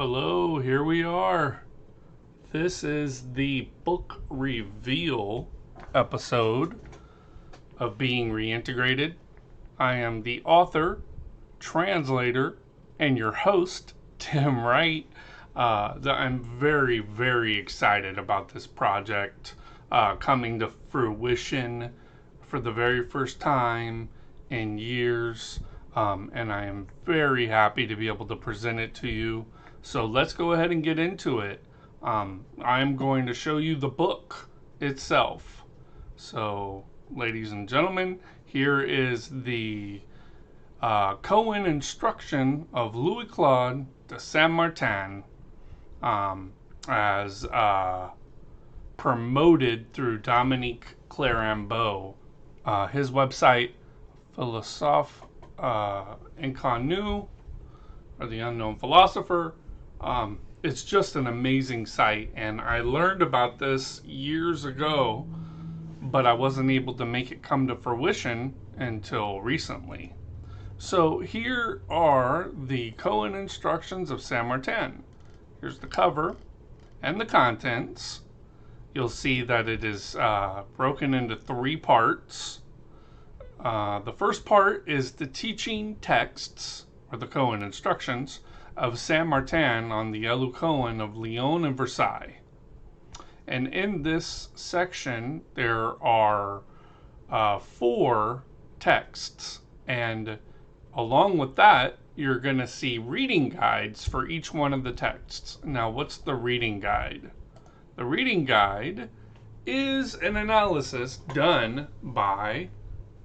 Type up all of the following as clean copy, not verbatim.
Hello, here we are. This is the book reveal episode of Being Reintegrated. I am the author, translator, and your host, Tim Wright. I'm very, very excited about this project coming to fruition for the very first time in years. And I am very happy to be able to present it to you. So let's go ahead and get into it. I'm going to show you the book itself. So, ladies and gentlemen, here is the Coën instruction of Louis Claude de Saint Martin, as promoted through Dominique Clarambeau. His website, Philosophe Inconnu, or the Unknown Philosopher. It's just an amazing site, and I learned about this years ago, but I wasn't able to make it come to fruition until recently. So here are the Coën instructions of Saint Martin. Here's the cover and the contents. You'll see that it is broken into 3 parts. The first part is the teaching texts, or the Coën instructions, of Saint Martin on the Élu Coën of Lyon and Versailles. And in this section, there are 4 texts, and along with that, you're going to see reading guides for each one of the texts. Now, what's the reading guide? The reading guide is an analysis done by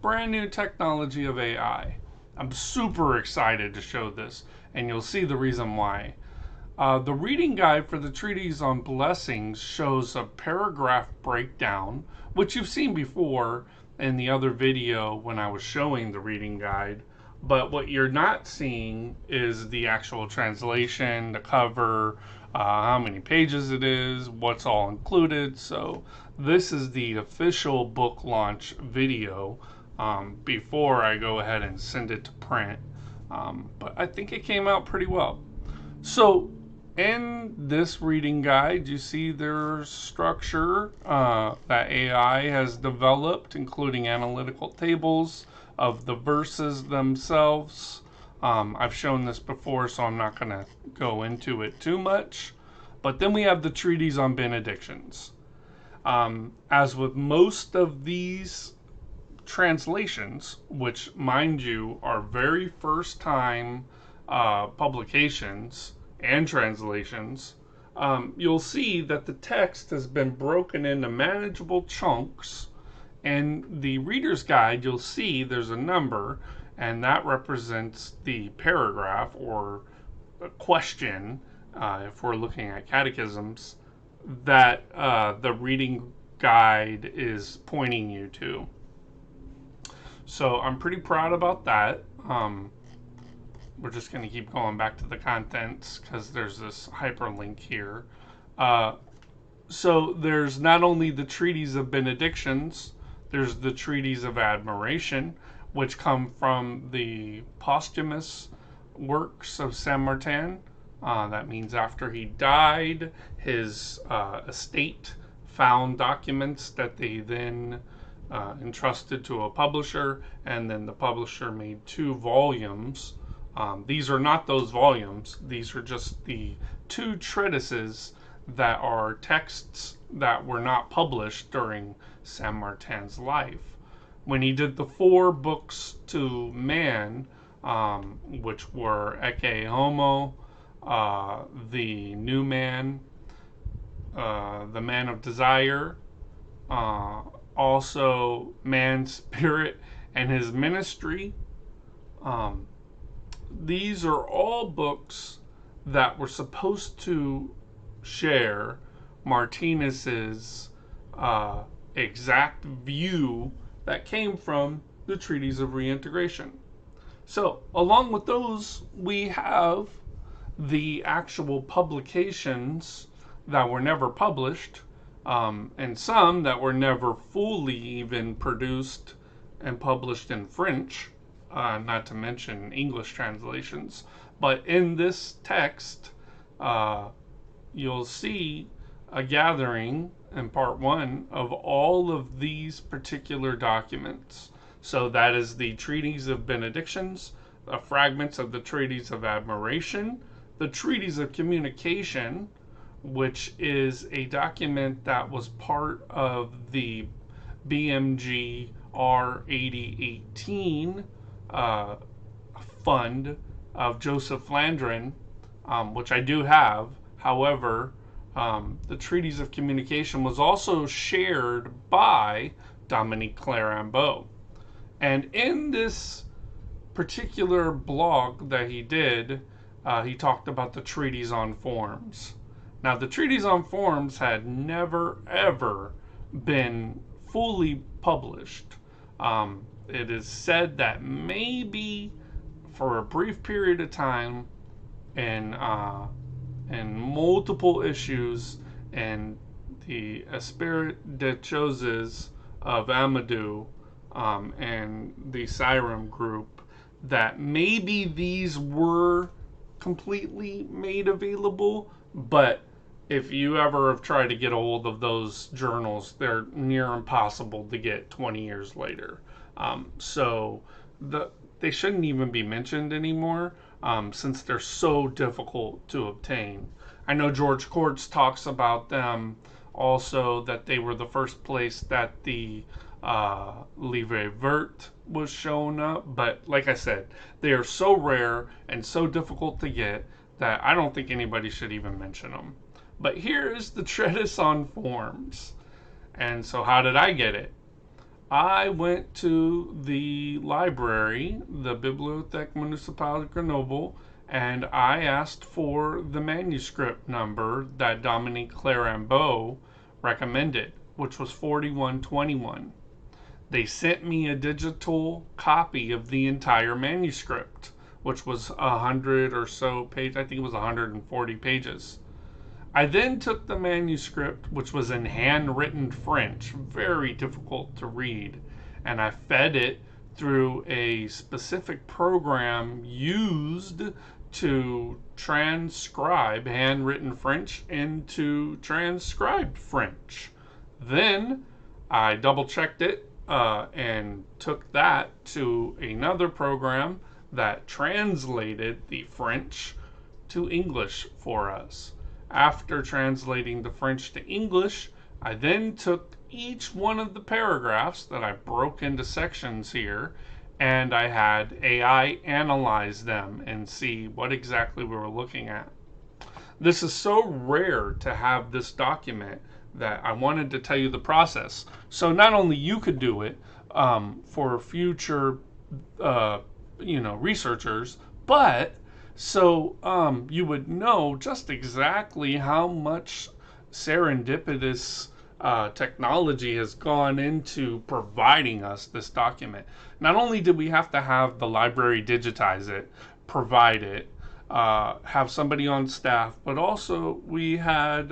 brand new technology of AI. I'm super excited to show this, and you'll see the reason why. The reading guide for the Treatise on Blessings shows a paragraph breakdown, which you've seen before in the other video when I was showing the reading guide. But what you're not seeing is the actual translation, the cover, how many pages it is, what's all included. So this is the official book launch video before I go ahead and send it to print. But I think it came out pretty well. So in this reading guide, you see there's structure that AI has developed, including analytical tables of the verses themselves. I've shown this before, so I'm not going to go into it too much. But then we have the Treatise on Benedictions. As with most of these translations, which, mind you, are very first time publications and translations, you'll see that the text has been broken into manageable chunks. And the reader's guide, you'll see there's a number, and that represents the paragraph or a question, if we're looking at catechisms, that the reading guide is pointing you to. So I'm pretty proud about that. We're just going to keep going back to the contents because there's this hyperlink here. So there's not only the Treatise of Benedictions, there's the Treatise of Admiration, which come from the posthumous works of Saint Martin. That means after he died, his estate found documents that they then entrusted to a publisher, and then the publisher made 2 volumes. These are not those volumes. These are just the 2 treatises that are texts that were not published during Saint Martin's life. When he did the 4 books to man, which were Ecce Homo, the New Man, the Man of Desire, also Man's Spirit, and his Ministry, these are all books that were supposed to share Martinez's exact view that came from the Treatise of Reintegration. So, along with those, we have the actual publications that were never published, and some that were never fully even produced and published in French, not to mention English translations. But in this text, uh, you'll see a gathering in part one of all of these particular documents. So that is the Treaties of Benedictions, fragments of the Treaties of Admiration, the Treaties of Communication, which is a document that was part of the BMG R8018 fund of Joseph Flandrin, which I do have. However, the Treaties of Communication was also shared by Dominique Clarambeau. And in this particular blog that he did, he talked about the Treaties on Forms. Now, the Treaties on Forms had never, ever been fully published. It is said that maybe for a brief period of time in multiple issues and the Esprit de Choses of Amadou and the Siram group, that maybe these were completely made available, but if you ever have tried to get a hold of those journals, they're near impossible to get 20 years later. So they shouldn't even be mentioned anymore, since they're so difficult to obtain. I know George Quartz talks about them also, that they were the first place that the Livre Vert was shown up, but like I said, they are so rare and so difficult to get that I don't think anybody should even mention them. But here is the Treatise on Forms. And so how did I get it? I went to the library, the Bibliothèque Municipale de Grenoble, and I asked for the manuscript number that Dominique Clarambeau recommended, which was 4121. They sent me a digital copy of the entire manuscript, which was 100 or so pages. I think it was 140 pages. I then took the manuscript, which was in handwritten French, very difficult to read, and I fed it through a specific program used to transcribe handwritten French into transcribed French. Then I double checked it and took that to another program that translated the French to English for us. After translating the French to English, I then took each one of the paragraphs that I broke into sections here, and I had AI analyze them and see what exactly we were looking at. This is so rare to have this document that I wanted to tell you the process. So not only you could do it for future researchers, but so you would know just exactly how much serendipitous technology has gone into providing us this document. Not only did we have to have the library digitize it, provide it, have somebody on staff, but also we had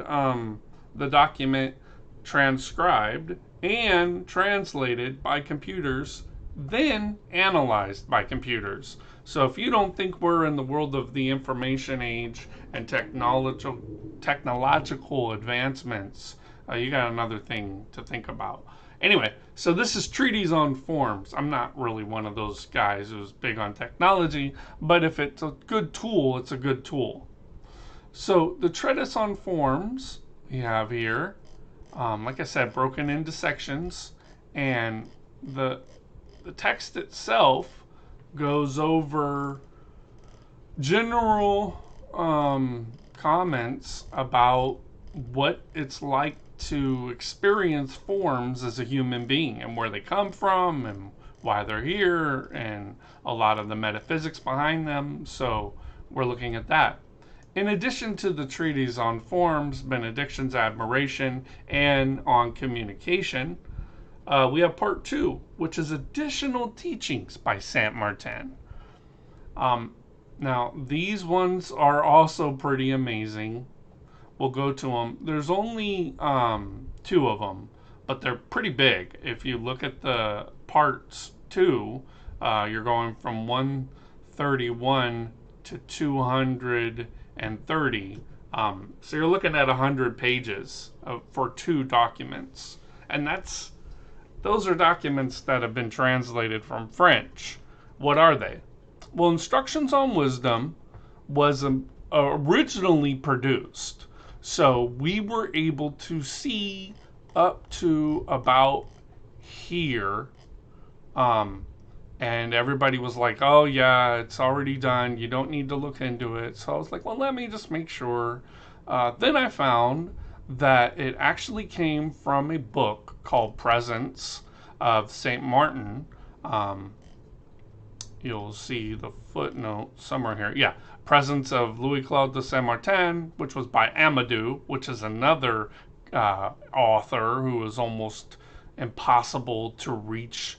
the document transcribed and translated by computers, then analyzed by computers. So if you don't think we're in the world of the information age and technological advancements, you got another thing to think about. Anyway, so this is Treaties on Forms. I'm not really one of those guys who's big on technology, but if it's a good tool, it's a good tool. So the Treatise on Forms we have here, like I said, broken into sections, and the text itself goes over general comments about what it's like to experience forms as a human being and where they come from and why they're here and a lot of the metaphysics behind them. So we're looking at that. In addition to the treatise on forms, benedictions, admiration, and on communication, we have part 2, which is additional teachings by Saint Martin. Now, these ones are also pretty amazing. We'll go to them. There's only 2 of them, but they're pretty big. If you look at the parts 2, you're going from 131 to 230 So you're looking at 100 pages for 2 documents. And those are documents that have been translated from French. What are they? Well, Instructions on Wisdom was originally produced. So we were able to see up to about here. And everybody was like, oh, yeah, it's already done. You don't need to look into it. So I was like, well, let me just make sure. Then I found that it actually came from a book called Presence of St. Martin. You'll see the footnote somewhere here. Yeah, Presence of Louis Claude de Saint Martin, which was by Amadou, which is another author who is almost impossible to reach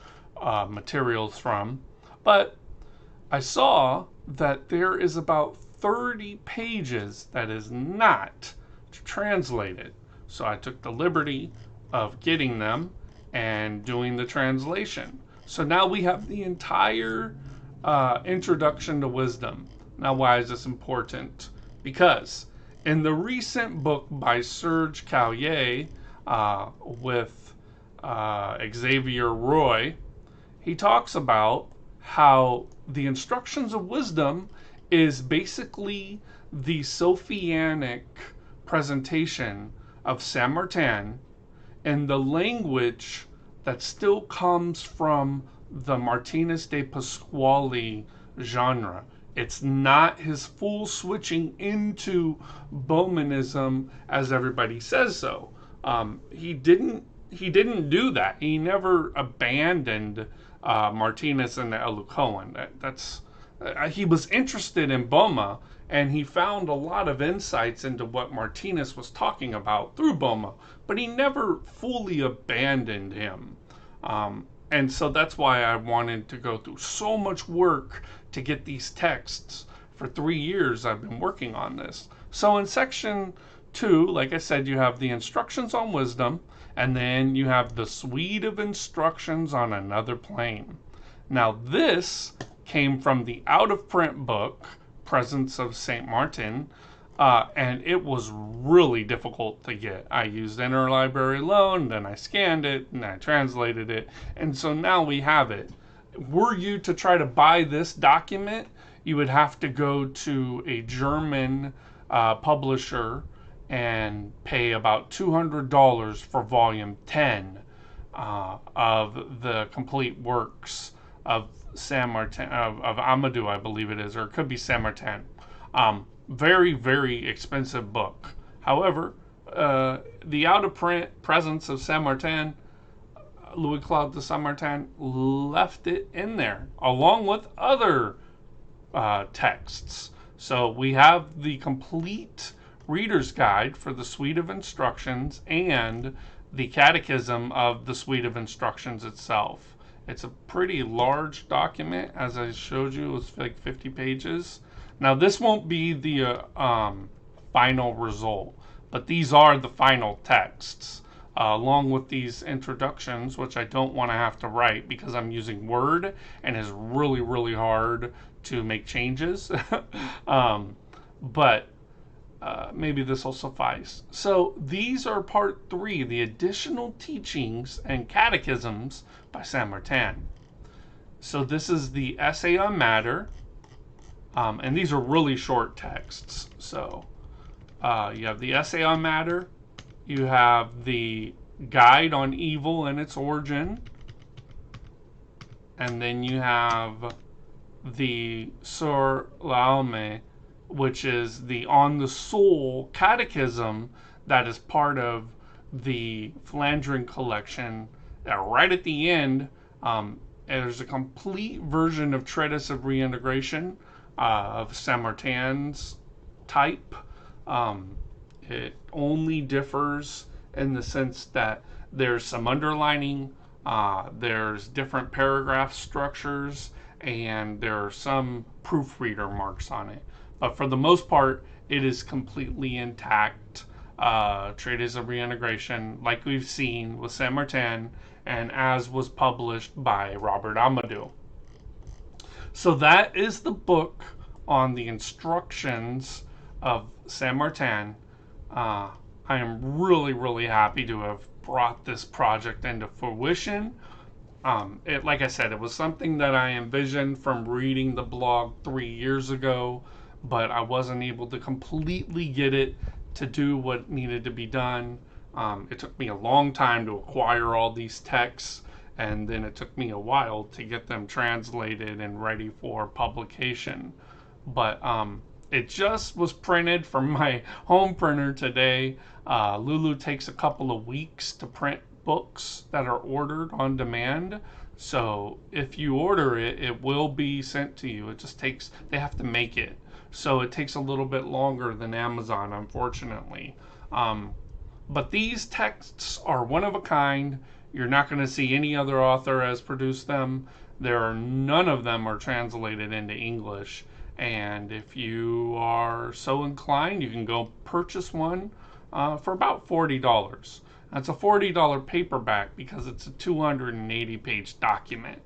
materials from. But I saw that there is about 30 pages that is not translated. So I took the liberty of getting them and doing the translation. So now we have the entire Introduction to Wisdom. Now, why is this important? Because in the recent book by Serge Callier with Xavier Roy, he talks about how the Instructions of Wisdom is basically the Sophianic presentation of Saint Martin in the language that still comes from the Martinus de Pasquale genre. It's not his full switching into Bowmanism as everybody says so. He didn't do that. He never abandoned Martinus and Coën. He was interested in Boma, and he found a lot of insights into what Martinus was talking about through Boma, but he never fully abandoned him. And so that's why I wanted to go through so much work to get these texts. For 3 years I've been working on this. So in section 2, like I said, you have the Instructions on Wisdom, and then you have the Suite of Instructions on Another Plane. Now this came from the out-of-print book, Presence of St. Martin, and it was really difficult to get. I used interlibrary loan, then I scanned it, and I translated it, and so now we have it. Were you to try to buy this document, you would have to go to a German publisher and pay about $200 for volume 10 of the complete works of Saint Martin, of Amadou, I believe it is, or it could be Saint Martin. Very, very expensive book. However, the out-of-print Presence of Saint Martin, Louis Claude de Saint Martin, left it in there, along with other texts. So we have the complete reader's guide for the Suite of Instructions and the Catechism of the Suite of Instructions itself. It's a pretty large document, as I showed you. It's like 50 pages. Now, this won't be the final result, but these are the final texts, along with these introductions, which I don't want to have to write because I'm using Word, and it's really, really hard to make changes. But maybe this will suffice. So these are part 3, the additional teachings and catechisms by Saint Martin. So this is the essay on matter, and these are really short texts. So you have the essay on matter, you have the guide on evil and its origin, and then you have the Sur l'Âme, which is the On the Soul catechism that is part of the Flandrin collection. Right at the end, there's a complete version of Treatise of Reintegration of Saint Martin's type. It only differs in the sense that there's some underlining, there's different paragraph structures, and there are some proofreader marks on it. But for the most part, it is completely intact. Treatise of Reintegration, like we've seen with Saint Martin, and as was published by Robert Amadou. So that is the book on the instructions of Saint Martin. I am really, really happy to have brought this project into fruition. Like I said, it was something that I envisioned from reading the blog 3 years ago, but I wasn't able to completely get it to do what needed to be done. It took me a long time to acquire all these texts, and then it took me a while to get them translated and ready for publication. But it just was printed from my home printer today. Lulu takes a couple of weeks to print books that are ordered on demand. So if you order it, it will be sent to you. It just takes, they have to make it. So it takes a little bit longer than Amazon, unfortunately. But these texts are one of a kind. You're not going to see any other author has produced them. None of them are translated into English. And if you are so inclined, you can go purchase one for about $40. That's a $40 paperback because it's a 280-page document,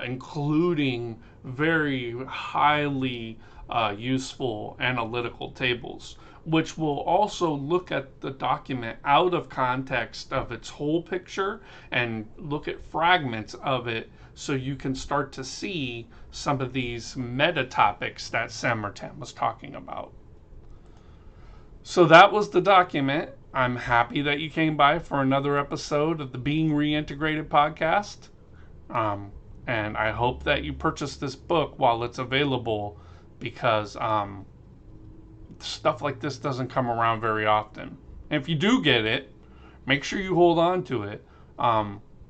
including very highly useful analytical tables, which will also look at the document out of context of its whole picture and look at fragments of it so you can start to see some of these meta topics that Saint Martin was talking about. So that was the document. I'm happy that you came by for another episode of the Being Reintegrated podcast. And I hope that you purchase this book while it's available, because stuff like this doesn't come around very often. And if you do get it, make sure you hold on to it,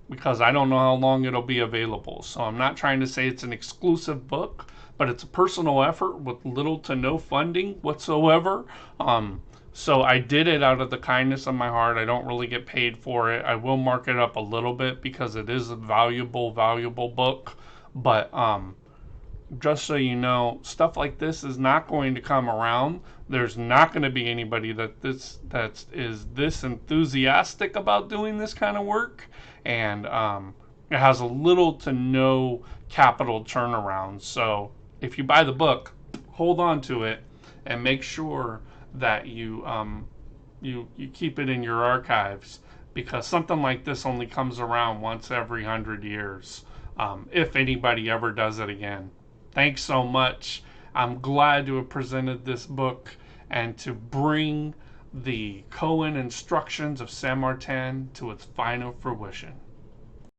because I don't know how long it'll be available. So I'm not trying to say it's an exclusive book, but it's a personal effort with little to no funding whatsoever. So I did it out of the kindness of my heart. I don't really get paid for it. I will mark it up a little bit because it is a valuable book. But just so you know, stuff like this is not going to come around. There's not going to be anybody that is this enthusiastic about doing this kind of work, and it has a little to no capital turnaround. So if you buy the book, hold on to it and make sure that you keep it in your archives, because something like this only comes around once every 100 years, if anybody ever does it again. Thanks so much. I'm glad to have presented this book and to bring the Coën instructions of Saint Martin to its final fruition.